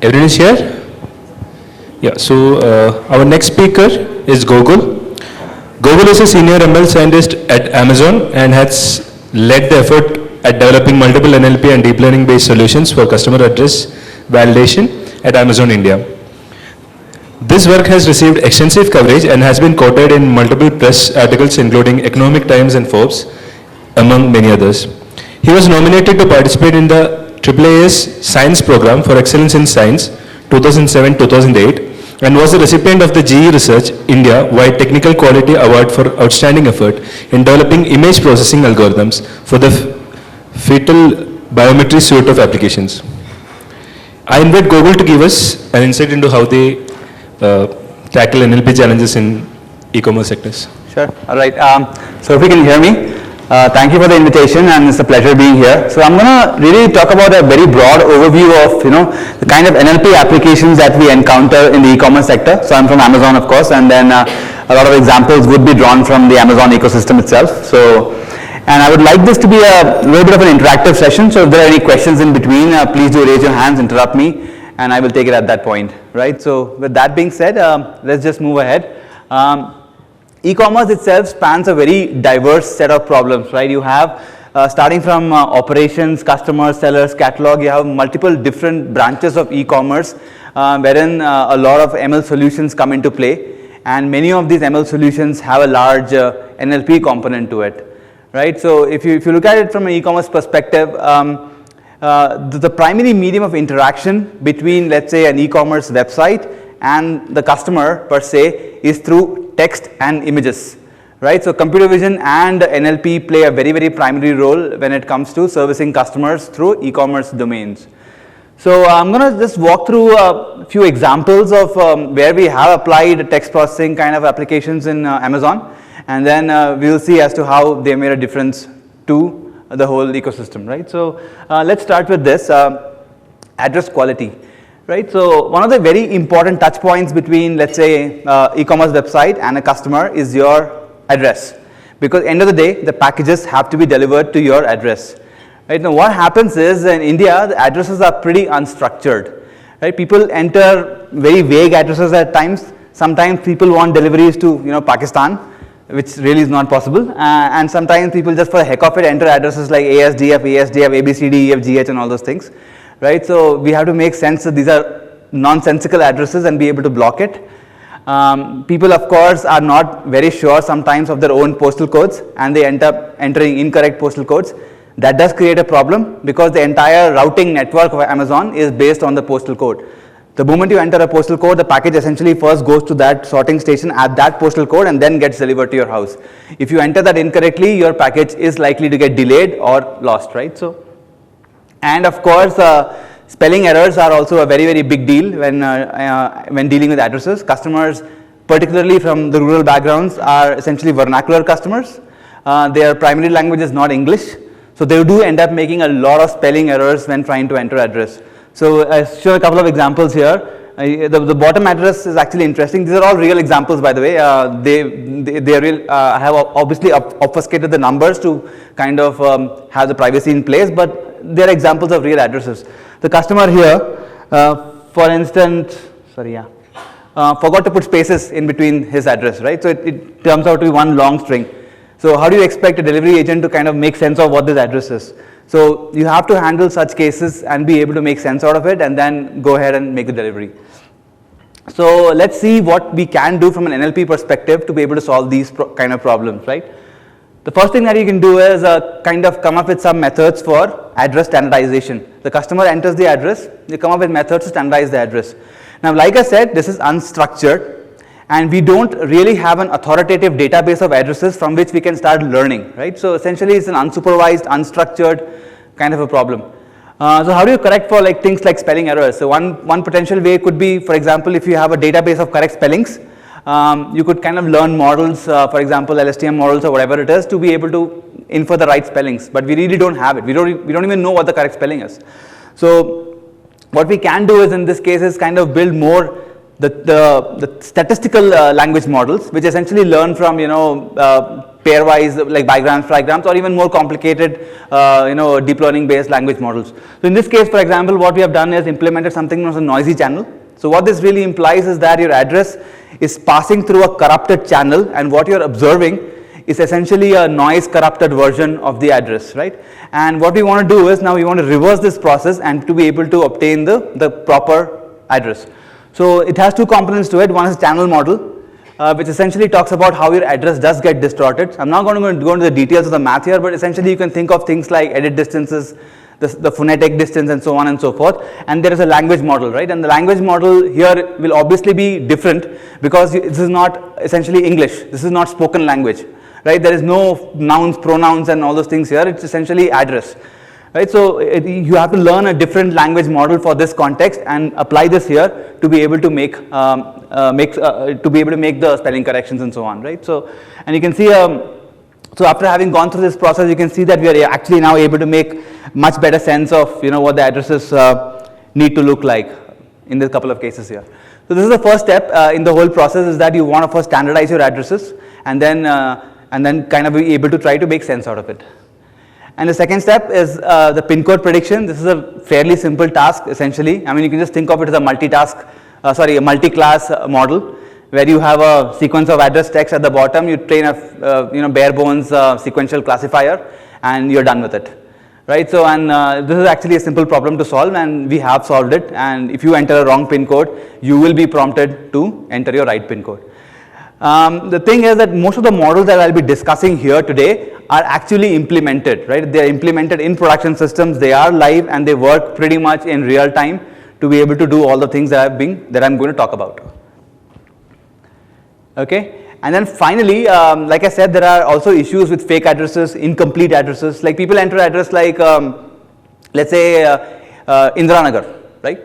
Everyone is here? Yeah, so our next speaker is Gogol. Gogol is a senior ML scientist at Amazon and has led the effort at developing multiple NLP and deep learning based solutions for customer address validation at Amazon India. This work has received extensive coverage and has been quoted in multiple press articles including Economic Times and Forbes, among many others. He was nominated to participate in the AAAS Science Program for Excellence in Science 2007-2008 and was the recipient of the GE Research India Wide Technical Quality Award for outstanding effort in developing image processing algorithms for the fetal biometry suite of applications. I invite Gogol to give us an insight into how they tackle NLP challenges in e-commerce sectors. Sure. All right. So if you can hear me, thank you for the invitation, and it's a pleasure being here. So I'm going to really talk about a very broad overview of the kind of NLP applications that we encounter in the e-commerce sector. So I'm from Amazon, of course, and then a lot of examples would be drawn from the Amazon ecosystem itself. And I would like this to be a little bit of an interactive session. So if there are any questions in between, please do raise your hands, interrupt me, and I will take it at that point, right? So with that being said, let's just move ahead. E-commerce itself spans a very diverse set of problems, right? You have starting from operations, customers, sellers, catalog, you have multiple different branches of e-commerce wherein a lot of ML solutions come into play, and many of these ML solutions have a large NLP component to it, right? So if you look at it from an e-commerce perspective, the primary medium of interaction between, let's say, an e-commerce website and the customer per se is through text and images, right? So computer vision and NLP play a very, very primary role when it comes to servicing customers through e-commerce domains. So I'm going to just walk through a few examples of where we have applied text processing kind of applications in Amazon, and then we'll see as to how they made a difference to the whole ecosystem, right? So let's start with this, address quality, right? So one of the very important touch points between, let's say, e-commerce website and a customer is your address, because end of the day, the packages have to be delivered to your address, right? Now what happens is in India, the addresses are pretty unstructured, right? People enter very vague addresses at times. Sometimes people want deliveries to, Pakistan, which really is not possible, and sometimes people just for the heck of it enter addresses like ASDF, ABCD, EFGH and all those things, right? So we have to make sense that these are nonsensical addresses and be able to block it. People of course are not very sure sometimes of their own postal codes, and they end up entering incorrect postal codes. That does create a problem because the entire routing network of Amazon is based on the postal code. The moment you enter a postal code, the package essentially first goes to that sorting station at that postal code and then gets delivered to your house. If you enter that incorrectly, your package is likely to get delayed or lost, right? So, and of course, spelling errors are also a very, very big deal when dealing with addresses. Customers, particularly from the rural backgrounds, are essentially vernacular customers. Their primary language is not English, so they do end up making a lot of spelling errors when trying to enter address. So I show a couple of examples here. The bottom address is actually interesting. These are all real examples, by the way. They are real. I have obviously obfuscated the numbers to kind of have the privacy in place, but they are examples of real addresses. The customer here, for instance, forgot to put spaces in between his address, right? So it turns out to be one long string. So how do you expect a delivery agent to kind of make sense of what this address is? So you have to handle such cases and be able to make sense out of it and then go ahead and make the delivery. So let's see what we can do from an NLP perspective to be able to solve these kind of problems, right? The first thing that you can do is kind of come up with some methods for address standardization. The customer enters the address, you come up with methods to standardize the address. Now, like I said, this is unstructured, and we don't really have an authoritative database of addresses from which we can start learning, right? So essentially it's an unsupervised, unstructured kind of a problem. So how do you correct for things like spelling errors? So one potential way could be, for example, if you have a database of correct spellings, you could kind of learn models, for example, LSTM models or whatever it is, to be able to infer the right spellings, but we really don't have it. We don't even know what the correct spelling is. So what we can do is in this case is kind of build more the statistical language models, which essentially learn from, pairwise, like bigrams, trigrams, or even more complicated, deep learning based language models. So in this case, for example, what we have done is implemented something known as a noisy channel. So what this really implies is that your address is passing through a corrupted channel, and what you're observing is essentially a noise corrupted version of the address, right? And what we want to do is now we want to reverse this process and to be able to obtain the proper address. So it has two components to it. One is channel model, which essentially talks about how your address does get distorted. I'm not going to go into the details of the math here, but essentially you can think of things like edit distances, the phonetic distance, and so on and so forth. And there is a language model, right? And the language model here will obviously be different because this is not essentially English. This is not spoken language, right? There is no nouns, pronouns, and all those things here. It's essentially address, right? So you have to learn a different language model for this context and apply this here to be able to make the spelling corrections and so on, right? So, and you can see. So after having gone through this process, you can see that we are actually now able to make much better sense of what the addresses need to look like in this couple of cases here. So this is the first step in the whole process, is that you want to first standardize your addresses and then kind of be able to try to make sense out of it. And the second step is the pin code prediction. This is a fairly simple task essentially. I mean, you can just think of it as a multi-class model, where you have a sequence of address text at the bottom. You train a bare bones sequential classifier, and you're done with it, right? So, and this is actually a simple problem to solve, and we have solved it. And if you enter a wrong pin code, you will be prompted to enter your right pin code. The thing is that most of the models that I'll be discussing here today are actually implemented, right? They're implemented in production systems. They are live, and they work pretty much in real time to be able to do all the things that I'm going to talk about. Okay, and then finally, like I said, there are also issues with fake addresses, incomplete addresses. Like people enter address like, let's say, Indiranagar, right?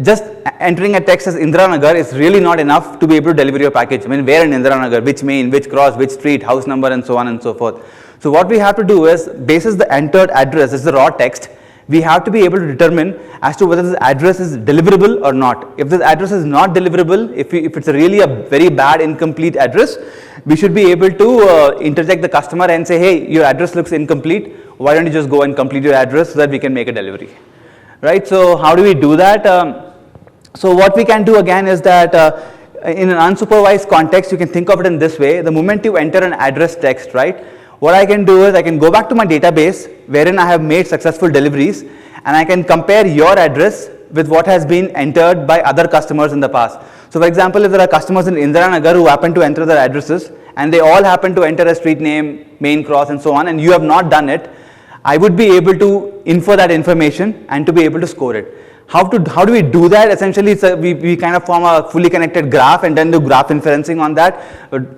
Just entering a text as Indiranagar is really not enough to be able to deliver your package. I mean, where in Indiranagar, which main, which cross, which street, house number, and so on and so forth. So what we have to do is, basis the entered address, this is the raw text, we have to be able to determine as to whether this address is deliverable or not. If this address is not deliverable, if it's really a very bad incomplete address, we should be able to interject the customer and say, hey, your address looks incomplete, why don't you just go and complete your address so that we can make a delivery, right? So how do we do that? So what we can do again is that in an unsupervised context, you can think of it in this way. The moment you enter an address text, right, what I can do is I can go back to my database wherein I have made successful deliveries, and I can compare your address with what has been entered by other customers in the past. So for example, if there are customers in Indiranagar who happen to enter their addresses and they all happen to enter a street name, main cross, and so on, and you have not done it, I would be able to infer that information and to be able to score it. How do we do that? Essentially, we kind of form a fully connected graph and then do graph inferencing on that.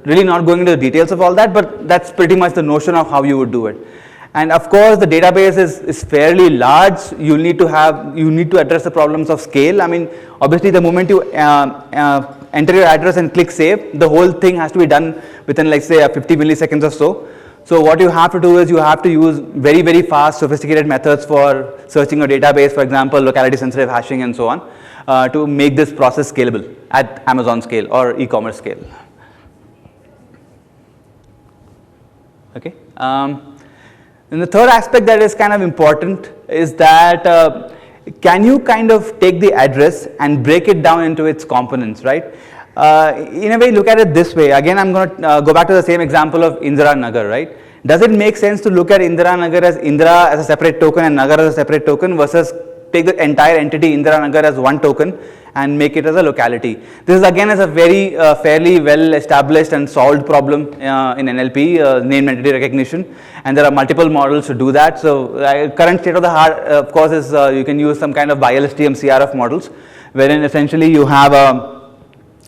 Really not going into the details of all that, but that's pretty much the notion of how you would do it. And of course, the database is fairly large. You need to address the problems of scale. I mean, obviously, the moment you enter your address and click save, the whole thing has to be done within, like, say, 50 milliseconds or so. So what you have to do is you have to use very, very fast, sophisticated methods for searching a database, for example, locality-sensitive hashing and so on, to make this process scalable at Amazon scale or e-commerce scale. Okay. And the third aspect that is kind of important is that can you kind of take the address and break it down into its components, right? In a way, look at it this way. Again, I'm going to go back to the same example of Indiranagar, right? Does it make sense to look at Indiranagar as Indira as a separate token and Nagar as a separate token versus take the entire entity Indiranagar as one token and make it as a locality? This is again is a very fairly well established and solved problem in NLP, name entity recognition, and there are multiple models to do that. So current state of the art, of course, is you can use some kind of BiLSTM CRF models, wherein essentially you have a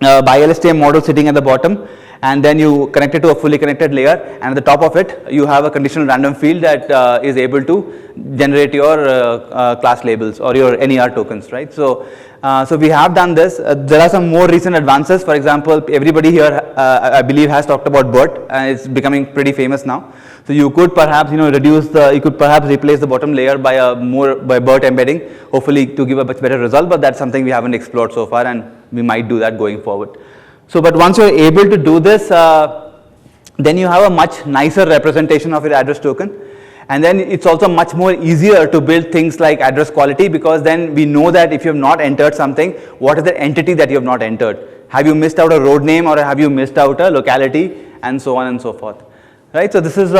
BiLSTM model sitting at the bottom, and then you connect it to a fully connected layer, and at the top of it you have a conditional random field that is able to generate your class labels or your NER tokens, right? So we have done this. There are some more recent advances. For example, everybody here I believe has talked about BERT, and it's becoming pretty famous now. So you could perhaps you could perhaps replace the bottom layer by BERT embedding, hopefully to give a much better result, but that's something we haven't explored so far, and we might do that going forward. So but once you're able to do this, then you have a much nicer representation of your address token. And then it's also much more easier to build things like address quality, because then we know that if you have not entered something, what is the entity that you have not entered? Have you missed out a road name, or have you missed out a locality, and so on and so forth, right? So this is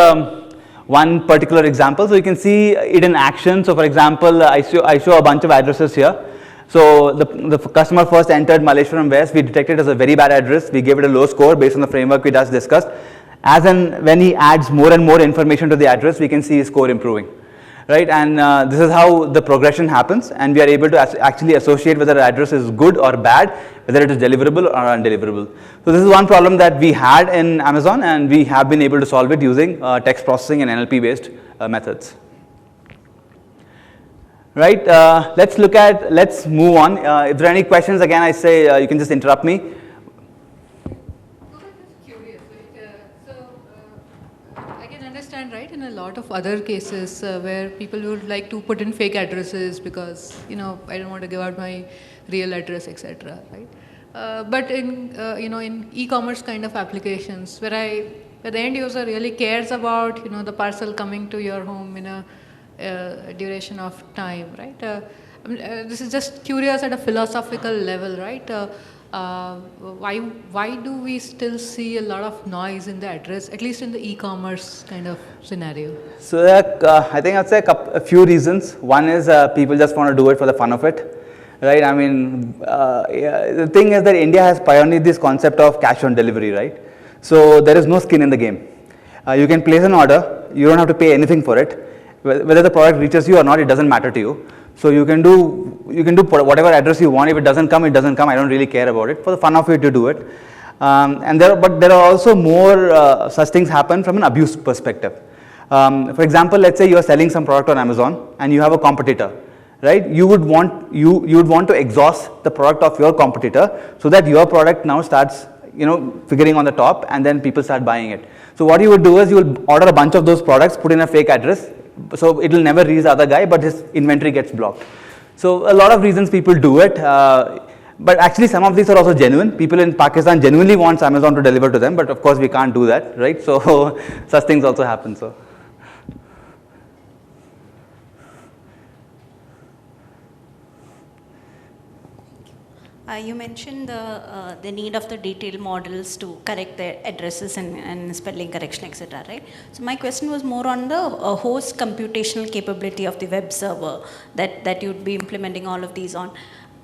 one particular example. So you can see it in action. So for example, I show a bunch of addresses here. So the customer first entered Malleshwaram West. We detected it as a very bad address. We gave it a low score based on the framework we just discussed. As and when he adds more and more information to the address, we can see his score improving, right? And this is how the progression happens, and we are able to actually associate whether the address is good or bad, whether it is deliverable or undeliverable. So this is one problem that we had in Amazon, and we have been able to solve it using text processing and NLP based methods. Right, let's move on. If there are any questions, again I say you can just interrupt me. Right, in a lot of other cases where people would like to put in fake addresses because I don't want to give out my real address, etc. Right, but in in e-commerce kind of applications where the end user really cares about the parcel coming to your home in a duration of time, right? This is just curious at a philosophical level, right? Why do we still see a lot of noise in the address, at least in the e-commerce kind of scenario? So I think I'd say a few reasons. One is people just want to do it for the fun of it, right? I mean, the thing is that India has pioneered this concept of cash on delivery, right? So there is no skin in the game. You can place an order, you don't have to pay anything for it. Whether the product reaches you or not, it doesn't matter to you. So you can do whatever address you want. If it doesn't come, it doesn't come. I don't really care about it. For the fun of it, you do it. But there are also more such things happen from an abuse perspective. For example, let's say you are selling some product on Amazon and you have a competitor, right? You would want to exhaust the product of your competitor so that your product now starts figuring on the top, and then people start buying it. So what you would do is you will order a bunch of those products, put in a fake address. So it will never reach the other guy, but his inventory gets blocked. So a lot of reasons people do it, but actually some of these are also genuine. People in Pakistan genuinely want Amazon to deliver to them, but of course we can't do that, right? So such things also happen. So. You mentioned the need of the detailed models to correct the addresses and spelling correction, etc. Right? So my question was more on the host computational capability of the web server that you'd be implementing all of these on.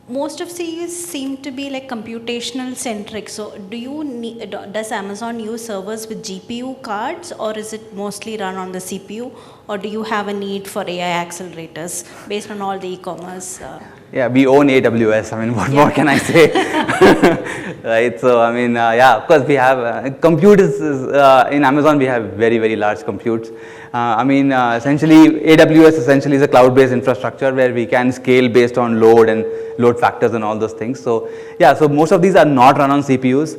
Most of these seem to be like computational centric. So does Amazon use servers with GPU cards, or is it mostly run on the CPU, or do you have a need for AI accelerators based on all the e-commerce? Yeah, we own AWS. I mean, what more can I say? Right. So I mean, yeah, of course we have compute is in Amazon. We have very, very large computes. I mean, essentially AWS essentially is a cloud-based infrastructure where we can scale based on load and load factors and all those things. So yeah, so most of these are not run on CPUs.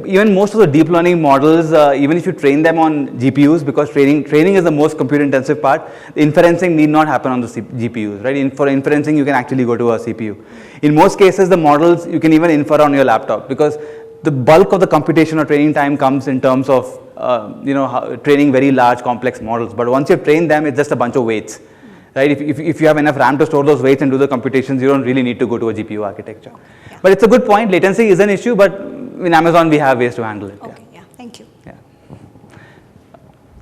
Even most of the deep learning models, even if you train them on GPUs, because training is the most compute intensive part, inferencing need not happen on the GPUs, right? For inferencing, you can actually go to a CPU. In most cases, the models you can even infer on your laptop, because the bulk of the computation or training time comes in terms of training very large complex models. But once you've trained them, it's just a bunch of weights, right? If you have enough RAM to store those weights and do the computations, you don't really need to go to a GPU architecture. Yeah. But it's a good point. Latency is an issue, but in Amazon we have ways to handle it. Okay, yeah, thank you. Yeah.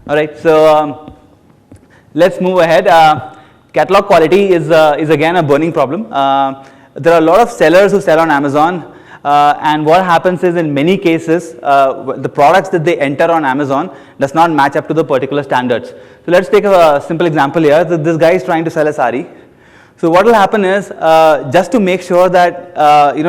All right, so let's move ahead. Catalog quality is again a burning problem. There are a lot of sellers who sell on Amazon. And what happens is, in many cases, the products that they enter on Amazon does not match up to the particular standards. So let's take a simple example here. So this guy is trying to sell a sari. So what will happen is, just to make sure that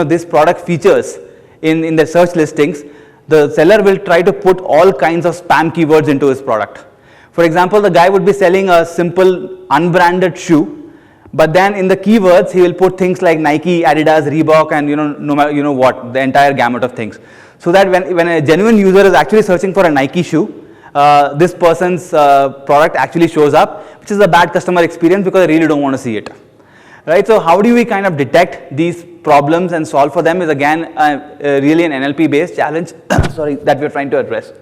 this product features in the search listings, the seller will try to put all kinds of spam keywords into his product. For example, the guy would be selling a simple unbranded shoe, but then in the keywords he will put things like Nike, Adidas, Reebok, and no matter what, the entire gamut of things. So that when a genuine user is actually searching for a Nike shoe, this person's product actually shows up, which is a bad customer experience because they really don't want to see it. Right? So how do we kind of detect these problems and solve for them is again really an NLP based challenge sorry, that we're trying to address.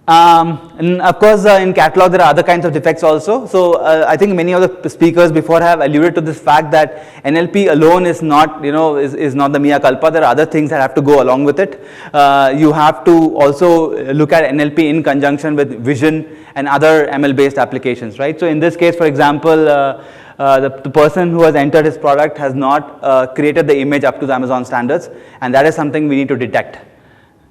And of course, in catalog there are other kinds of defects also. So I think many of the speakers before have alluded to this fact that NLP alone is not, is not the mea culpa. There are other things that have to go along with it. You have to also look at NLP in conjunction with vision and other ML based applications, right? So in this case, for example, the person who has entered his product has not created the image up to the Amazon standards, and that is something we need to detect,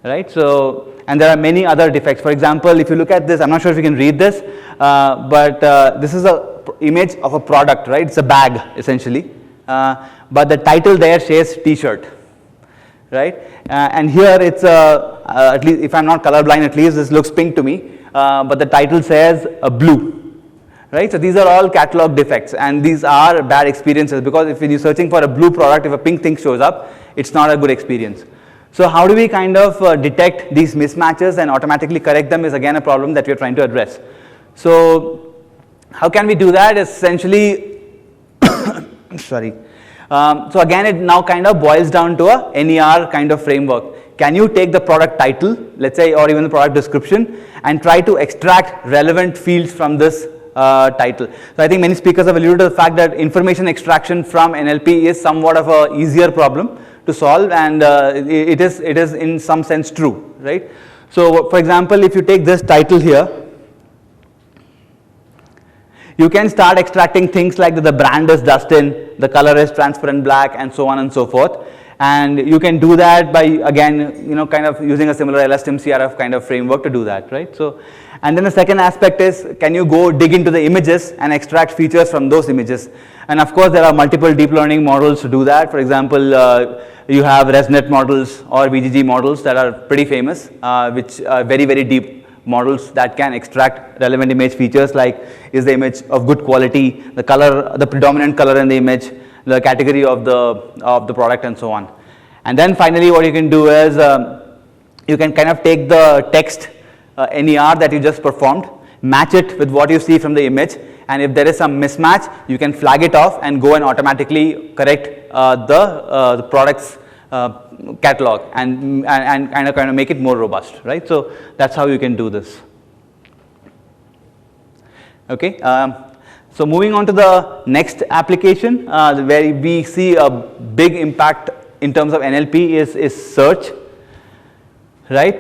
right? So, and there are many other defects. For example, if you look at this, I'm not sure if you can read this, but this is a image of a product, right? It's a bag essentially, but the title there says T-shirt, right? And here it's at least if I'm not colorblind, at least this looks pink to me, but the title says blue. Right, so these are all catalog defects, and these are bad experiences because if you're searching for a blue product, if a pink thing shows up, it's not a good experience. So how do we kind of detect these mismatches and automatically correct them is again a problem that we're trying to address. So how can we do that? Essentially, sorry. So again, it now kind of boils down to a NER kind of framework. Can you take the product title, let's say, or even the product description, and try to extract relevant fields from this title? So I think many speakers have alluded to the fact that information extraction from NLP is somewhat of a easier problem to solve, and it is in some sense true, right? So for example, if you take this title here, you can start extracting things like the brand is Dustin, the color is transparent black, and so on and so forth. And you can do that by, again, kind of using a similar LSTM CRF kind of framework to do that, right? So, and then the second aspect is, can you go dig into the images and extract features from those images? And of course, there are multiple deep learning models to do that. For example, you have ResNet models or VGG models that are pretty famous, which are very, very deep models that can extract relevant image features like, is the image of good quality, the color, the predominant color in the image, the category of the product, and so on. And then finally what you can do is you can kind of take the text NER that you just performed, match it with what you see from the image, and if there is some mismatch, you can flag it off and go and automatically correct the product's catalog and kind of make it more robust, right? So that's how you can do this. Okay. So moving on to the next application where we see a big impact in terms of NLP is search, right?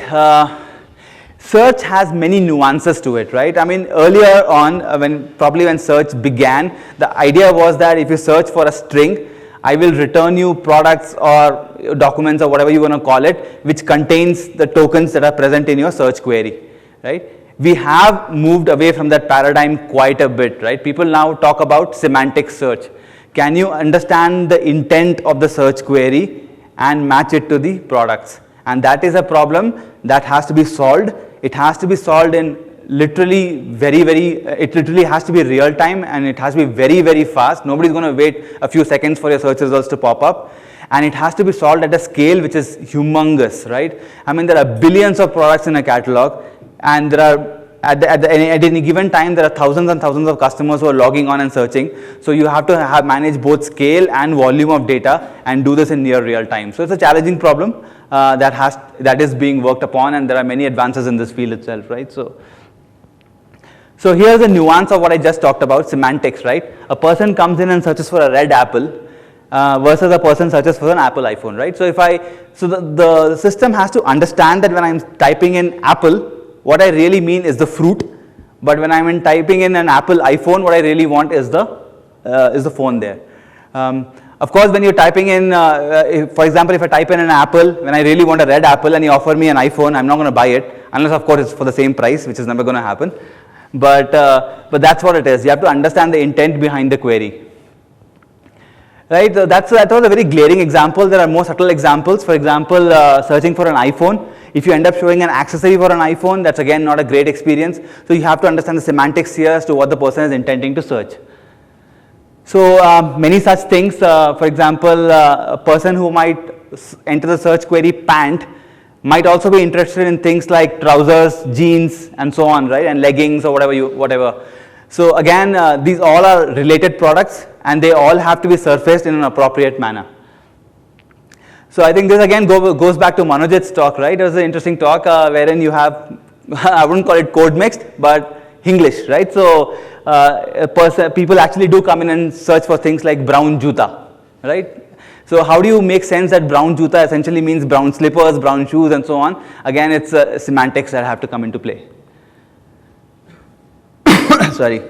Search has many nuances to it, right? I mean, earlier on, probably when search began, the idea was that if you search for a string, I will return you products or documents or whatever you want to call it, which contains the tokens that are present in your search query, right? We have moved away from that paradigm quite a bit, right? People now talk about semantic search. Can you understand the intent of the search query and match it to the products? And that is a problem that has to be solved. It has to be solved in literally it literally has to be real time, and it has to be very, very fast. Nobody's going to wait a few seconds for your search results to pop up. And it has to be solved at a scale which is humongous, right? I mean, there are billions of products in a catalog, and there are at any given time there are thousands and thousands of customers who are logging on and searching. So you have to manage both scale and volume of data and do this in near real time. So it's a challenging problem that is being worked upon, and there are many advances in this field itself, right? So here's the nuance of what I just talked about, semantics, right? A person comes in and searches for a red apple versus a person searches for an Apple iPhone, right? So the system has to understand that when I'm typing in apple, what I really mean is the fruit, but when I'm typing in an Apple iPhone, what I really want is the phone there. Of course, when you're typing in, for example, if I type in an apple, when I really want a red apple and you offer me an iPhone, I'm not going to buy it, unless of course it's for the same price, which is never going to happen. But that's what it is. You have to understand the intent behind the query. right? So that was a very glaring example. There are more subtle examples. For example, searching for an iPhone. If you end up showing an accessory for an iPhone, that's again not a great experience. So you have to understand the semantics here as to what the person is intending to search. So many such things. For example, a person who might enter the search query pant might also be interested in things like trousers, jeans, and so on, right? And leggings or whatever. So again, these all are related products, and they all have to be surfaced in an appropriate manner. So I think this again goes back to Manojit's talk, right? It was an interesting talk wherein you have, I wouldn't call it code mixed, but English, right? So people actually do come in and search for things like brown juta, right? So how do you make sense that brown juta essentially means brown slippers, brown shoes, and so on? Again, it's semantics that have to come into play. Sorry.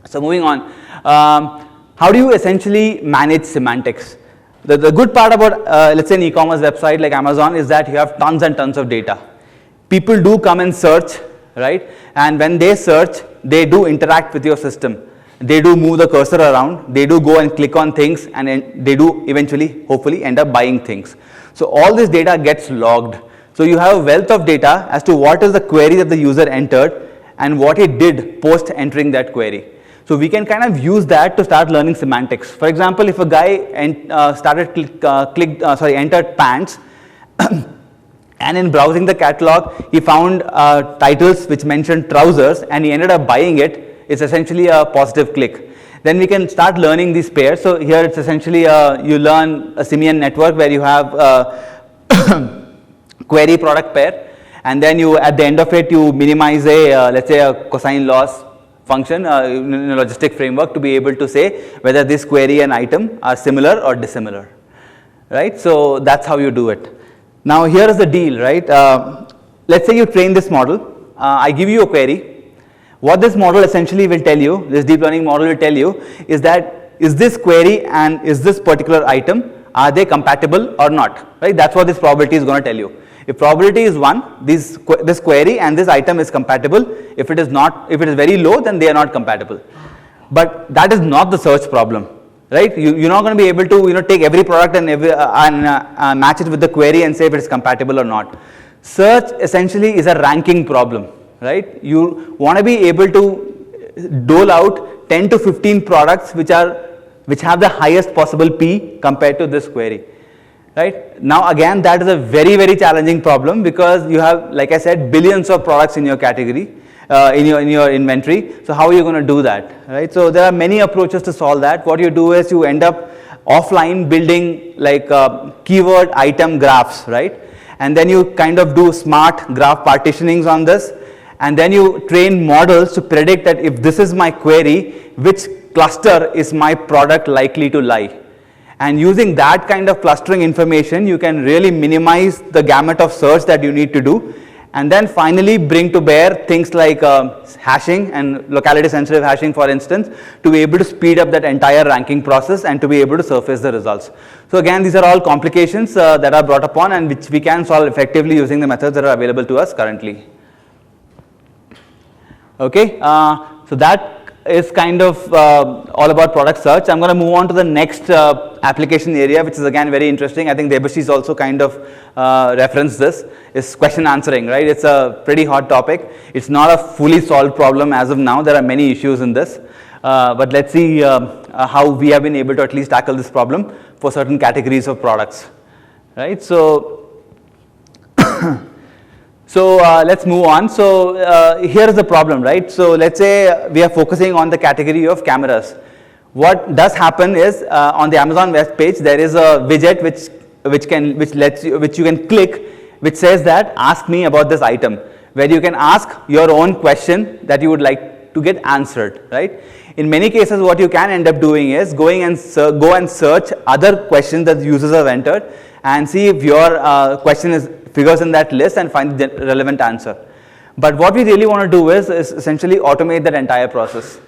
So moving on, how do you essentially manage semantics? The good part about, let's say, an e-commerce website like Amazon is that you have tons and tons of data. People do come and search, right? And when they search, they do interact with your system. They do move the cursor around. They do go and click on things, and they do eventually, hopefully, end up buying things. So all this data gets logged. So you have a wealth of data as to what is the query that the user entered and what he did post entering that query. So we can kind of use that to start learning semantics. For example, if a guy entered pants, and in browsing the catalog, he found titles which mentioned trousers, and he ended up buying it, it's essentially a positive click. Then we can start learning these pairs. So here it's essentially you learn a Simian network where you have query product pair, and then you at the end of it you minimize a let's say a cosine loss function in a logistic framework to be able to say whether this query and item are similar or dissimilar, right? So that's how you do it. Now here is the deal, right? Let's say you train this model. I give you a query. What this model essentially will tell you, this deep learning model will tell you, is that is this query and is this particular item, are they compatible or not, right? That's what this probability is going to tell you. If probability is 1, this query and this item is compatible. If it is not, if it is very low, then they are not compatible. But that is not the search problem, right? You're not going to be able to take every product and match it with the query and say if it is compatible or not. Search essentially is a ranking problem, right? You want to be able to dole out 10 to 15 products which have the highest possible P compared to this query. Right? Now again, that is a very, very challenging problem because you have, like I said, billions of products in your category, in your inventory. So how are you going to do that? Right? So there are many approaches to solve that. What you do is you end up offline building like keyword item graphs, right? And then you kind of do smart graph partitionings on this, and then you train models to predict that if this is my query, which cluster is my product likely to lie. And using that kind of clustering information, you can really minimize the gamut of search that you need to do, and then finally bring to bear things like hashing and locality sensitive hashing, for instance, to be able to speed up that entire ranking process and to be able to surface the results. So again, these are all complications that are brought upon and which we can solve effectively using the methods that are available to us currently. Okay, so that is kind of all about product search. I'm going to move on to the next application area, which is again very interesting. I think Debashish also kind of referenced this, is question answering, right? It's a pretty hot topic. It's not a fully solved problem as of now. There are many issues in this, but let's see how we have been able to at least tackle this problem for certain categories of products, right? So let's move on. So here is the problem, right? So let's say we are focusing on the category of cameras. What does happen is on the Amazon web page there is a widget which you can click, which says that ask me about this item, where you can ask your own question that you would like to get answered, right? In many cases, what you can end up doing is going and go and search other questions that users have entered and see if your question figures in that list and find the relevant answer. But what we really want to do is essentially automate that entire process.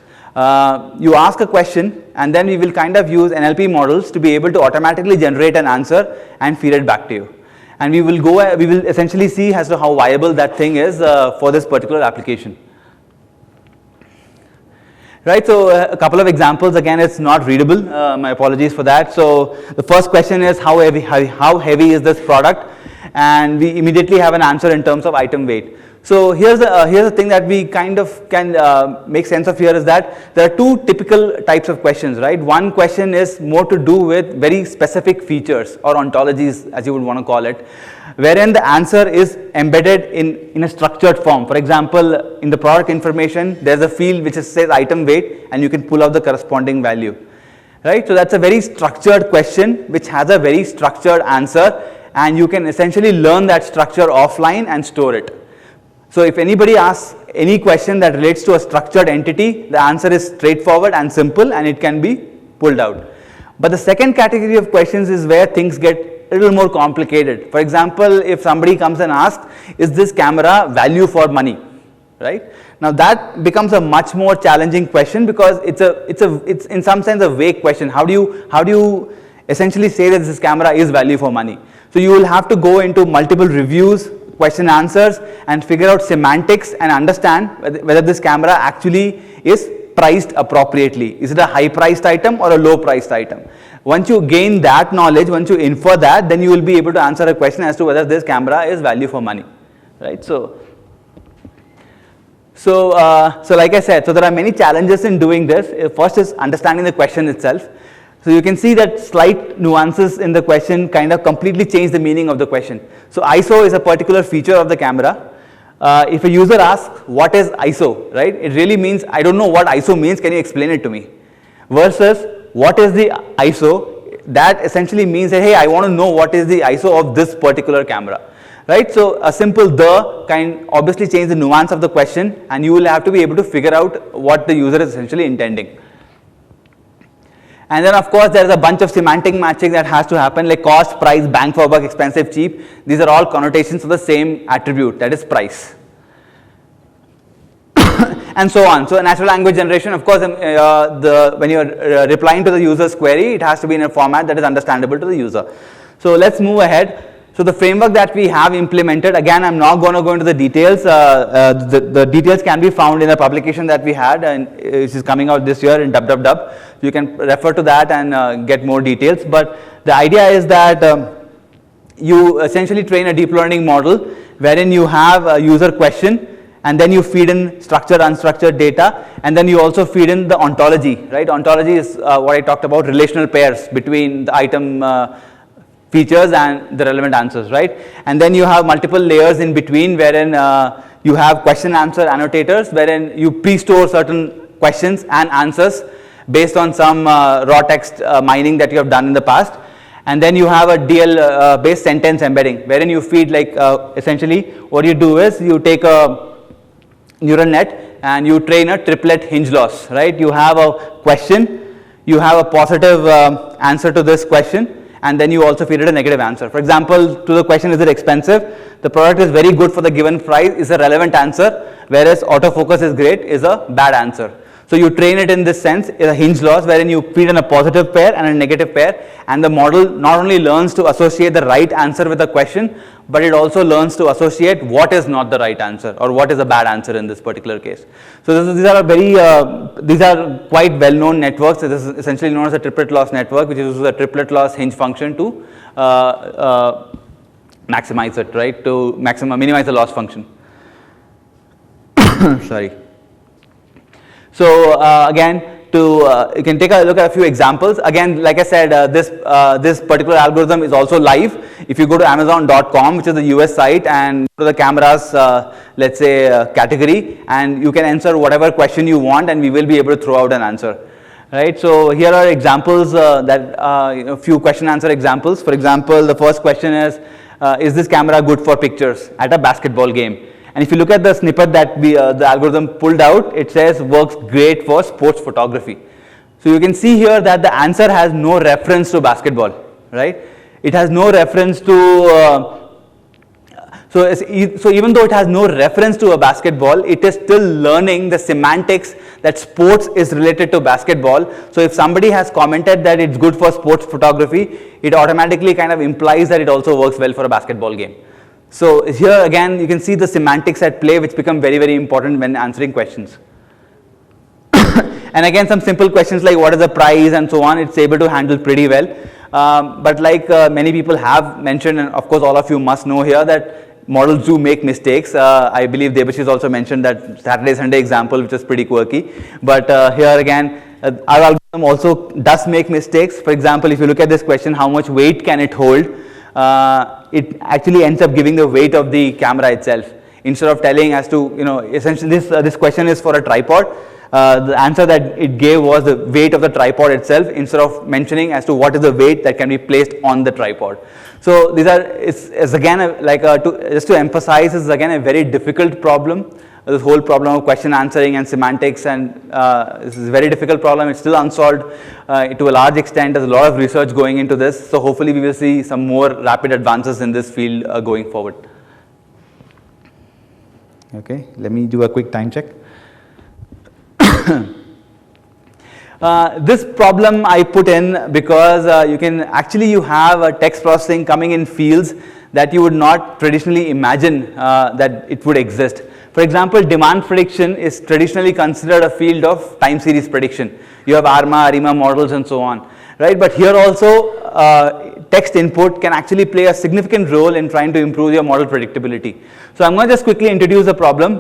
You ask a question and then we will kind of use NLP models to be able to automatically generate an answer and feed it back to you. And we will essentially see as to how viable that thing is for this particular application. Right, so a couple of examples, again it's not readable, my apologies for that. So the first question is how heavy is this product, and we immediately have an answer in terms of item weight. So here's the thing that we kind of can make sense of here is that there are two typical types of questions, right? One question is more to do with very specific features or ontologies, as you would want to call it, wherein the answer is embedded in a structured form. For example, in the product information, there's a field which says item weight, and you can pull out the corresponding value, right? So that's a very structured question which has a very structured answer, and you can essentially learn that structure offline and store it. So if anybody asks any question that relates to a structured entity, the answer is straightforward and simple, and it can be pulled out. But the second category of questions is where things get a little more complicated. For example, if somebody comes and asks, is this camera value for money, right? Now that becomes a much more challenging question, because it's in some sense a vague question. How do you essentially say that this camera is value for money? So you will have to go into multiple reviews, question answers, and figure out semantics and understand whether this camera actually is priced appropriately. Is it a high priced item or a low priced item? Once you gain that knowledge, once you infer that, then you will be able to answer a question as to whether this camera is value for money, right? So like I said, so there are many challenges in doing this. First is understanding the question itself. So you can see that slight nuances in the question kind of completely change the meaning of the question. So ISO is a particular feature of the camera. If a user asks, what is ISO, right? It really means, I don't know what ISO means, can you explain it to me? Versus, what is the ISO? That essentially means that, hey, I want to know what is the ISO of this particular camera, right? So a simple the can obviously change the nuance of the question, and you will have to be able to figure out what the user is essentially intending. And then of course there is a bunch of semantic matching that has to happen, like cost, price, bang for buck, expensive, cheap. These are all connotations of the same attribute, that is price. And so on. So natural language generation, of course, when you are replying to the user's query, it has to be in a format that is understandable to the user. So let's move ahead. So the framework that we have implemented, again, I'm not going to go into the details. The details can be found in a publication that we had, and which is coming out this year in www. You can refer to that and get more details. But the idea is that you essentially train a deep learning model wherein you have a user question, and then you feed in structured, unstructured data, and then you also feed in the ontology, right? Ontology is what I talked about, relational pairs between the item features and the relevant answers, right? And then you have multiple layers in between, wherein you have question answer annotators, wherein you pre-store certain questions and answers based on some raw text mining that you have done in the past. And then you have a DL based sentence embedding, wherein you feed, like essentially what you do is you take a neural net and you train a triplet hinge loss, right? You have a question, you have a positive answer to this question, and then you also feed it a negative answer. For example, to the question, is it expensive? The product is very good for the given price is a relevant answer, whereas autofocus is great is a bad answer. So you train it in this sense, is a hinge loss, wherein you feed in a positive pair and a negative pair, and the model not only learns to associate the right answer with the question, but it also learns to associate what is not the right answer or what is a bad answer in this particular case. So these are quite well-known networks. This is essentially known as a triplet loss network, which uses a triplet loss hinge function to maximize it, right? To minimize the loss function. Sorry. So again, you can take a look at a few examples. Again, like I said, this particular algorithm is also live. If you go to Amazon.com, which is the US site, and go to the cameras, let's say category, and you can answer whatever question you want, and we will be able to throw out an answer. Right. So here are examples a few question answer examples. For example, the first question is this camera good for pictures at a basketball game? And if you look at the snippet that the algorithm pulled out, it says works great for sports photography. So you can see here that the answer has no reference to basketball, right? It has no reference to, so even though it has no reference to a basketball, it is still learning the semantics that sports is related to basketball. So if somebody has commented that it's good for sports photography, it automatically kind of implies that it also works well for a basketball game. So here again, you can see the semantics at play, which become very, very important when answering questions. And again, some simple questions like what is the price and so on, it's able to handle pretty well. But like many people have mentioned, and of course all of you must know here, that models do make mistakes. I believe Debashish also mentioned that Saturday, Sunday example, which is pretty quirky. But here again, our algorithm also does make mistakes. For example, if you look at this question, how much weight can it hold? It actually ends up giving the weight of the camera itself. Instead of telling as to, essentially this question is for a tripod. The answer that it gave was the weight of the tripod itself, instead of mentioning as to what is the weight that can be placed on the tripod. So these are, it's again just to emphasize, this is again a very difficult problem. This whole problem of question answering and semantics, and this is a very difficult problem. It's still unsolved to a large extent. There's a lot of research going into this. So hopefully we will see some more rapid advances in this field going forward. Okay, let me do a quick time check. This problem I put in because you have text processing coming in fields that you would not traditionally imagine that it would exist. For example, demand prediction is traditionally considered a field of time series prediction. You have ARMA, ARIMA models and so on, right? But here also text input can actually play a significant role in trying to improve your model predictability. So I'm going to just quickly introduce the problem.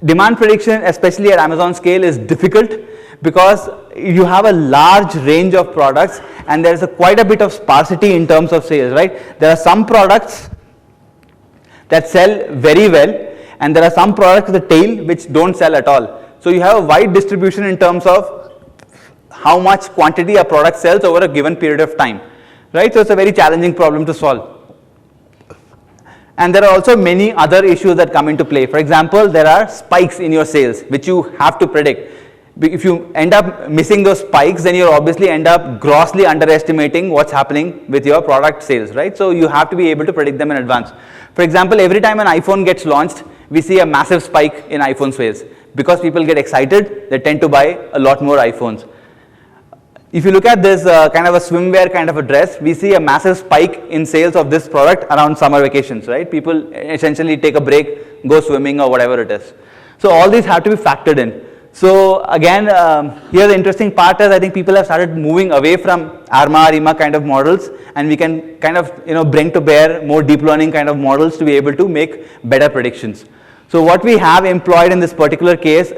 Demand prediction, especially at Amazon scale, is difficult because you have a large range of products and there is quite a bit of sparsity in terms of sales, right? There are some products that sell very well and there are some products, the tail, which don't sell at all. So you have a wide distribution in terms of how much quantity a product sells over a given period of time, right? So it's a very challenging problem to solve. And there are also many other issues that come into play. For example, there are spikes in your sales, which you have to predict. If you end up missing those spikes, then you obviously end up grossly underestimating what's happening with your product sales, right? So you have to be able to predict them in advance. For example, every time an iPhone gets launched, we see a massive spike in iPhone sales. Because people get excited, they tend to buy a lot more iPhones. If you look at this kind of a swimwear kind of a dress, we see a massive spike in sales of this product around summer vacations, right? People essentially take a break, go swimming or whatever it is. So all these have to be factored in. So again, here the interesting part is I think people have started moving away from ARMA, ARIMA kind of models, and we can kind of bring to bear more deep learning kind of models to be able to make better predictions. So what we have employed in this particular case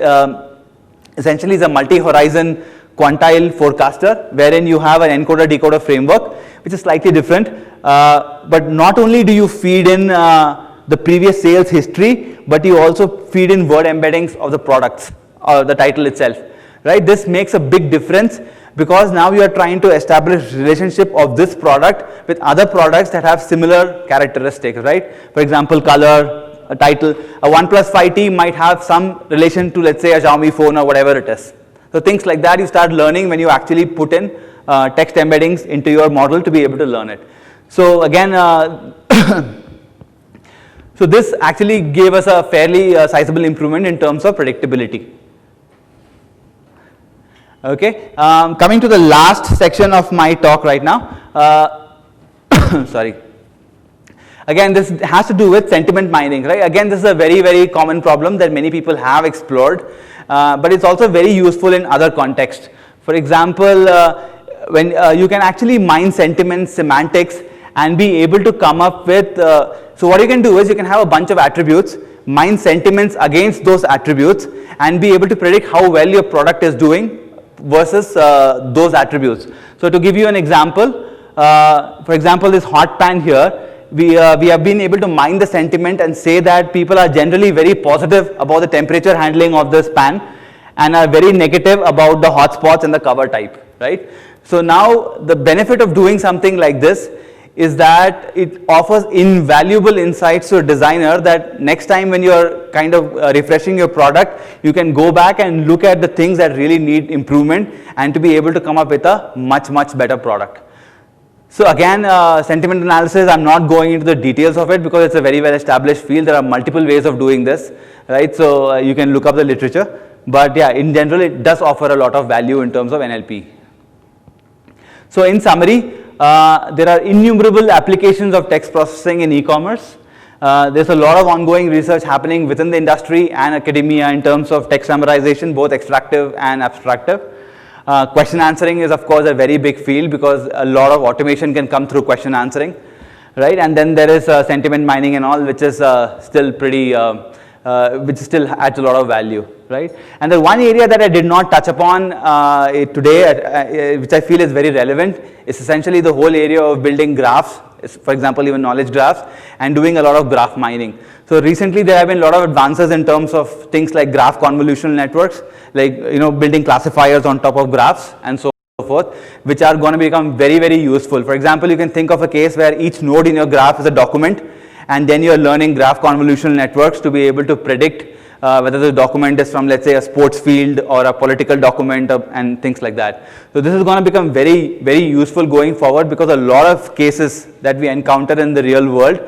essentially is a multi-horizon quantile forecaster, wherein you have an encoder-decoder framework, which is slightly different. But not only do you feed in the previous sales history, but you also feed in word embeddings of the products or the title itself, right? This makes a big difference because now you are trying to establish relationship of this product with other products that have similar characteristics, right? For example, color, a title, a OnePlus 5T might have some relation to, let's say, a Xiaomi phone or whatever it is. So things like that you start learning when you actually put in text embeddings into your model to be able to learn it. So again, so this actually gave us a fairly sizable improvement in terms of predictability. Okay, coming to the last section of my talk right now. Sorry. Again, this has to do with sentiment mining, right? Again, this is a very, very common problem that many people have explored, but it's also very useful in other contexts. For example, when you can actually mine sentiment semantics and be able to come up with, so what you can do is you can have a bunch of attributes, mine sentiments against those attributes and be able to predict how well your product is doing versus those attributes. So to give you an example, for example, this hot pan here, we have been able to mine the sentiment and say that people are generally very positive about the temperature handling of this pan and are very negative about the hotspots and the cover type, right? So now the benefit of doing something like this is that it offers invaluable insights to a designer that next time when you're kind of refreshing your product, you can go back and look at the things that really need improvement and to be able to come up with a much, much better product. So again, sentiment analysis, I'm not going into the details of it because it's a very well established field. There are multiple ways of doing this, right? So you can look up the literature. But yeah, in general, it does offer a lot of value in terms of NLP. So in summary, there are innumerable applications of text processing in e-commerce. There's a lot of ongoing research happening within the industry and academia in terms of text summarization, both extractive and abstractive. Question answering is of course a very big field because a lot of automation can come through question answering, right? And then there is sentiment mining and all, which is still pretty, which still adds a lot of value, right? And the one area that I did not touch upon today, which I feel is very relevant, is essentially the whole area of building graphs, for example, even knowledge graphs, and doing a lot of graph mining. So recently there have been a lot of advances in terms of things like graph convolutional networks, like building classifiers on top of graphs and so forth, which are going to become very, very useful. For example, you can think of a case where each node in your graph is a document, and then you're learning graph convolutional networks to be able to predict whether the document is from, let's say, a sports field or a political document and things like that. So this is going to become very, very useful going forward because a lot of cases that we encounter in the real world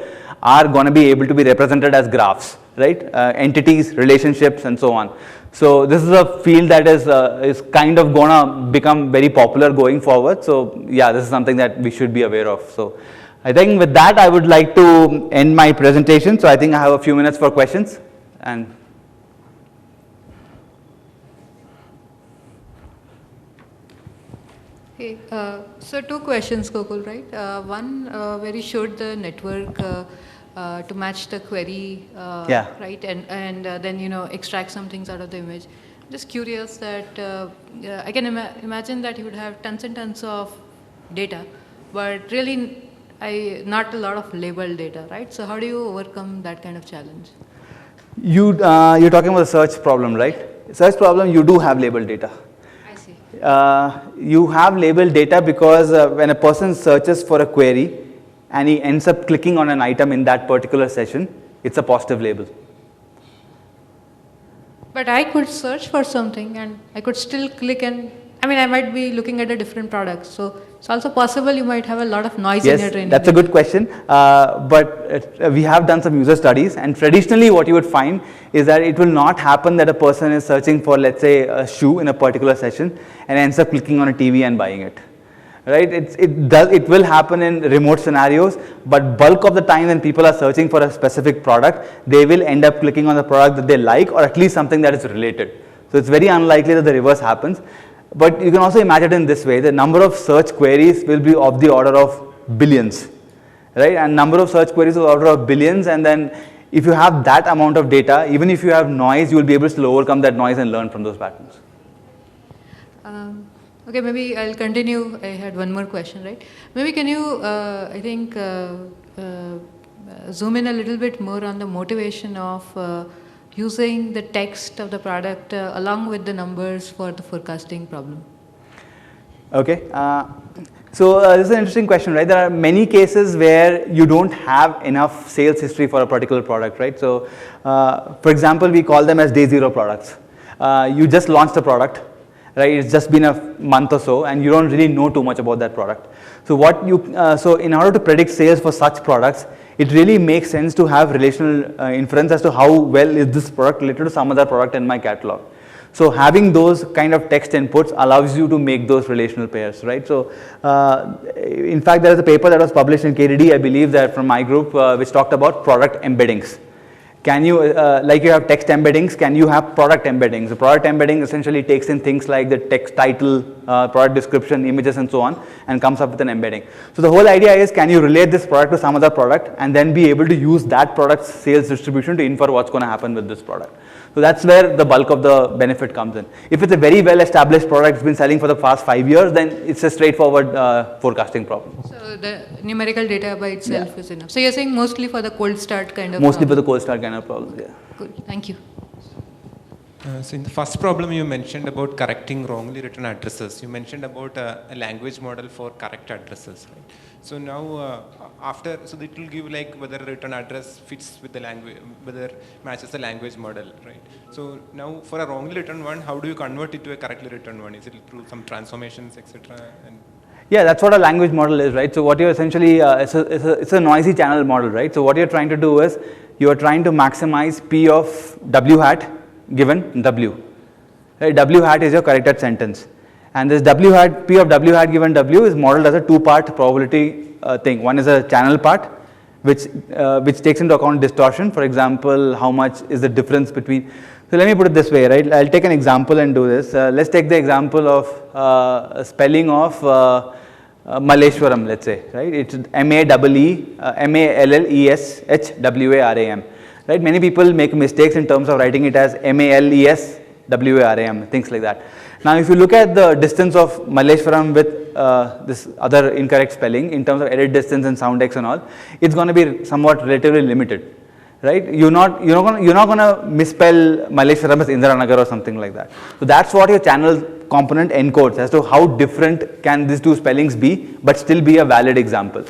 are going to be able to be represented as graphs, right? Entities, relationships, and so on. So this is a field that is kind of going to become very popular going forward. So yeah, this is something that we should be aware of. So I think with that, I would like to end my presentation. So I think I have a few minutes for questions. And Okay, so two questions, Gokul, right? One, where you showed the network to match the query, Yeah. right? And then, extract some things out of the image. Just curious that I can imagine that you would have tons and tons of data, but really not a lot of labeled data, right? So how do you overcome that kind of challenge? you're talking about the search problem, right? Search problem, you do have labeled data. I see. You have labeled data because when a person searches for a query and he ends up clicking on an item in that particular session, it's a positive label. But I could search for something and I could still click and, I might be looking at a different product. So it's also possible you might have a lot of noise in your training. Yes, that's a good question. But we have done some user studies, and traditionally what you would find is that it will not happen that a person is searching for, let's say, a shoe in a particular session and ends up clicking on a TV and buying it. Right? It will happen in remote scenarios, but bulk of the time when people are searching for a specific product, they will end up clicking on the product that they like, or at least something that is related. So it's very unlikely that the reverse happens. But you can also imagine it in this way: the number of search queries will be of the order of billions, right? And number of search queries of the order of billions, and then if you have that amount of data, even if you have noise, you will be able to overcome that noise and learn from those patterns. Okay, maybe I'll continue. I had one more question, right? Maybe can you, zoom in a little bit more on the motivation of using the text of the product along with the numbers for the forecasting problem? Okay, so this is an interesting question, right? There are many cases where you don't have enough sales history for a particular product, right? So, for example, we call them as day zero products. You just launched a product, right? It's just been a month or so, and you don't really know too much about that product. So so in order to predict sales for such products, it really makes sense to have relational inference as to how well is this product related to some other product in my catalog. So having those kind of text inputs allows you to make those relational pairs, right? So in fact, there is a paper that was published in KDD, I believe, that from my group, which talked about product embeddings. Can you, like you have text embeddings, can you have product embeddings? The product embedding essentially takes in things like the text title, product description, images, and so on, and comes up with an embedding. So the whole idea is, can you relate this product to some other product and then be able to use that product's sales distribution to infer what's going to happen with this product? So that's where the bulk of the benefit comes in. If it's a very well established product, it's been selling for the past 5 years, then it's a straightforward forecasting problem. So the numerical data by itself is enough. So you're saying mostly for the cold start kind of Mostly for problem. the cold start kind of problems, yeah. Cool, thank you. So in the first problem you mentioned about correcting wrongly written addresses. You mentioned about a language model for correct addresses, right? So now so it will give like whether a written address fits with the language, whether matches the language model, right? So now for a wrongly written one, how do you convert it to a correctly written one? Is it through some transformations, etc.? Yeah, that's what a language model is, right? So what you're essentially, it's a noisy channel model, right? So what you're trying to do is, you're trying to maximize P of W hat given W. Right? W hat is your corrected sentence. And this W hat, P of W hat given W is modeled as a two-part probability thing. One is a channel part which takes into account distortion. For example, how much is the difference between, so let me put it this way, right? I'll take an example and do this. Let's take the example of spelling of Malleshwaram, let's say, right? It's Malleshwaram, right? Many people make mistakes in terms of writing it as Maleswaram, things like that. Now, if you look at the distance of Malleshwaram with this other incorrect spelling in terms of edit distance and sound X and all, it's going to be somewhat relatively limited, right? You're not going to misspell Malleshwaram as Indiranagar or something like that. So that's what your channel component encodes as to how different can these two spellings be, but still be a valid example.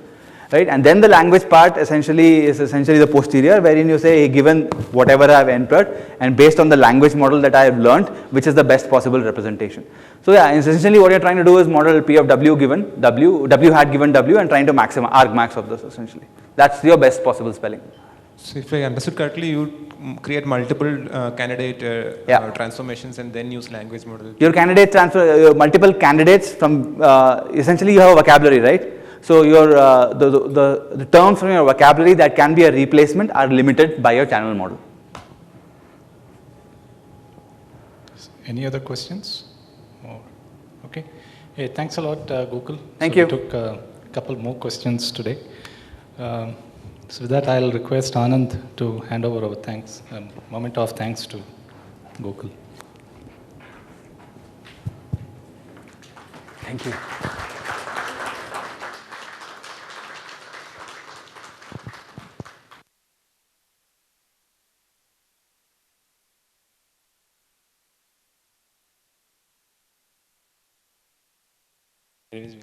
Right? And then the language part is essentially the posterior, wherein you say, hey, given whatever I have entered and based on the language model that I have learned, which is the best possible representation. So yeah, essentially what you're trying to do is model P of W given W, W hat given W, and trying to maximize argmax of this essentially. That's your best possible spelling. So if I understood correctly, you create multiple candidate transformations and then use language model. Your candidate transfer, multiple candidates from, essentially you have a vocabulary, right? So your the terms from your vocabulary that can be a replacement are limited by your channel model. Any other questions? Okay. Hey, thanks a lot, Gokul. Thank you. We took a couple more questions today. So with that, I'll request Anand to hand over our thanks, moment of thanks to Gokul. Thank you. It is